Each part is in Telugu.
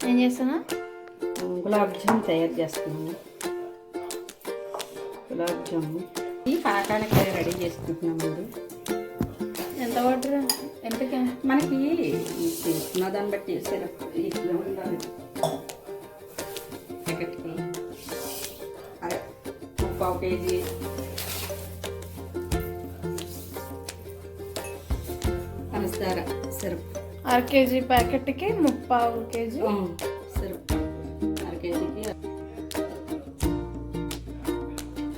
ఏం చేస్తున్నా? గులాబ్ జామ్ తయారు చేస్తున్నాము. గులాబ్ జామ్ ఈ పాకానికి రెడీ చేసుకుంటున్నాము. ఎంత వాటర్? ఎంతకి? మనకి తీసుకున్న దాన్ని బట్టి సిరప్ ఇట్లా ఉండాలి. ప్యాకెట్కి అదే 1/4 కేజీ పంచదార సిరప్. 1/2 కేజీ ప్యాకెట్కి 1/4 కేజీ సిరప్. 1/2 కేజీకి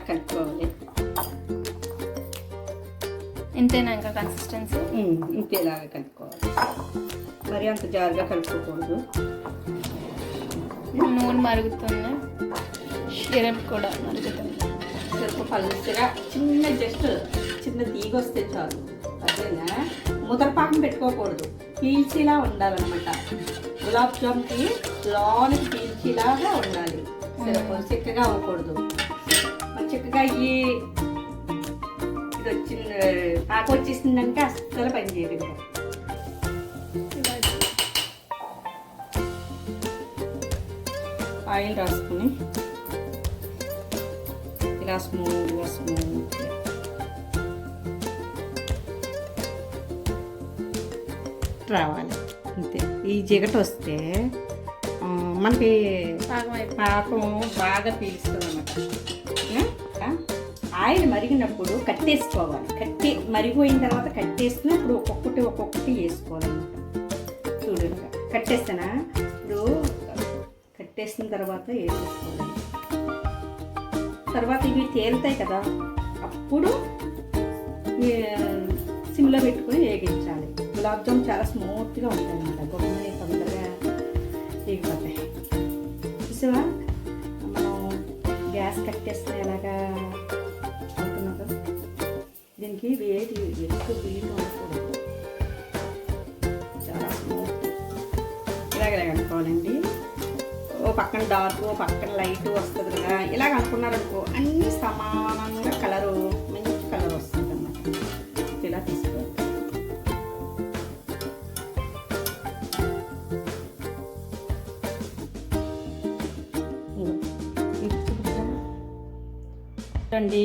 కలుపుకోవాలి. ఇంతేనా ఇంకా కన్సిస్టెన్సీ? ఇంతేలాగా కలుపుకోవాలి. మరి అంత జారుగా కలుపుకోకూడదు. నూనె మరుగుతుంది, సిరప్ కూడా మరుగుతుంది. సిరప్ పలుచగా జస్ట్ చిన్న తీగ వస్తే చాలు. అదేనా ముదరపాకం పెట్టుకోకూడదు, పీల్చిలా ఉండాలన్నమాట. గులాబ్ జామ్కి లోనికి పీల్చిలాగా ఉండాలి. సిరప్ చిక్కగా అవ్వకూడదు. మరి చిక్కగా ఇది వచ్చింది పాక వచ్చేసిందంటే అస్సలు పని చేయదు. ఆయిల్ రాసుకుని ఇలా స్మూత్గా రావాలి. అంతే. ఈ జిగట వస్తే మనకి పాకం బాగా పీల్చుతుంది అన్నమాట. ఆయిల్ మరిగినప్పుడు కట్టేసుకోవాలి. మరిగిపోయిన తర్వాత కట్టేసినప్పుడు ఒక్కొక్కటి వేసుకోవాలన్నమాట. చూడండి, కట్టేస్తానా? ఇప్పుడు కట్టేసిన తర్వాత వేసేసుకోవాలి. తర్వాత ఇవి తేలుతాయి కదా, అప్పుడు సిమ్లో పెట్టుకొని వేగించాలి. గులాబ్ జామ్ చాలా స్మూత్గా ఉంటాయి అన్నమాట. గొప్పని తొందరగా వేగిపోతాయి. చూసావా, మనం గ్యాస్ కట్టేస్తే ఎలాగా అవుతున్నాం కదా. దీనికి ఎక్కువ వీలు ఉండకూడదు. చాలా స్మూత్ ఇలాగ అనుకోవాలండి. ఓ పక్కన డార్క్, ఓ పక్కన లైట్ వస్తుంది కదా. ఇలాగ అనుకున్నారనుకో అన్నీ సమానంగా కలరు, మంచి కలర్ వస్తుంది అన్నమాట. ఇలా తీసుకోవాలి. చూడండి,